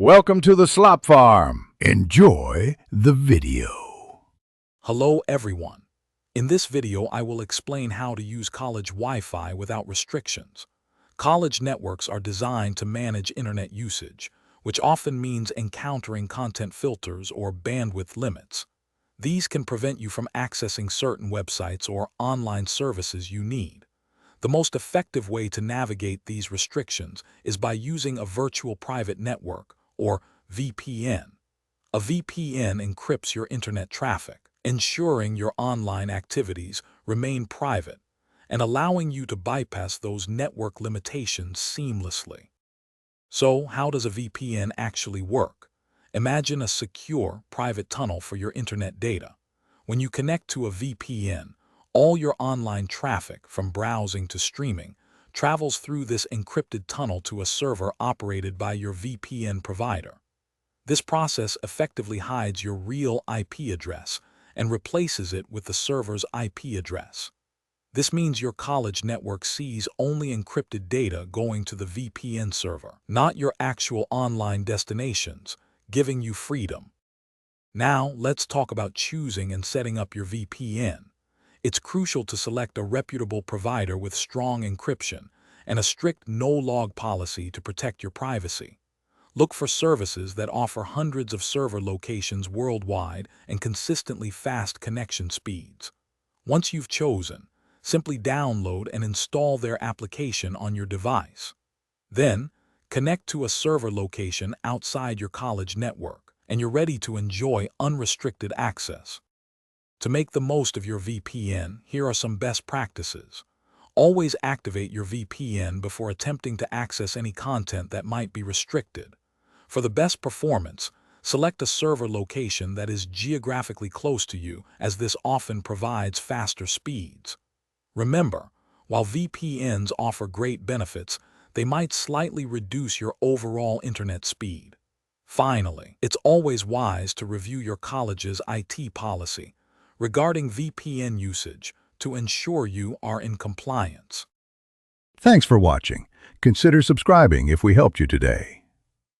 Welcome to the Slop Farm. Enjoy the video. Hello everyone. In this video I will explain how to use college Wi-Fi without restrictions. College networks are designed to manage internet usage, which often means encountering content filters or bandwidth limits. These can prevent you from accessing certain websites or online services you need. The most effective way to navigate these restrictions is by using a virtual private network, or VPN. A VPN encrypts your internet traffic, ensuring your online activities remain private and allowing you to bypass those network limitations seamlessly. So, how does a VPN actually work? Imagine a secure, private tunnel for your internet data. When you connect to a VPN, all your online traffic, from browsing to streaming, travels through this encrypted tunnel to a server operated by your VPN provider. This process effectively hides your real IP address and replaces it with the server's IP address. This means your college network sees only encrypted data going to the VPN server, not your actual online destinations, giving you freedom. Now, let's talk about choosing and setting up your VPN. It's crucial to select a reputable provider with strong encryption and a strict no-log policy to protect your privacy. Look for services that offer hundreds of server locations worldwide and consistently fast connection speeds. Once you've chosen, simply download and install their application on your device. Then, connect to a server location outside your college network, and you're ready to enjoy unrestricted access. To make the most of your VPN, here are some best practices. Always activate your VPN before attempting to access any content that might be restricted. For the best performance, select a server location that is geographically close to you, as this often provides faster speeds. Remember, while VPNs offer great benefits, they might slightly reduce your overall internet speed. Finally, it's always wise to review your college's IT policy regarding VPN usage to ensure you are in compliance. Thanks for watching. Consider subscribing if we helped you today.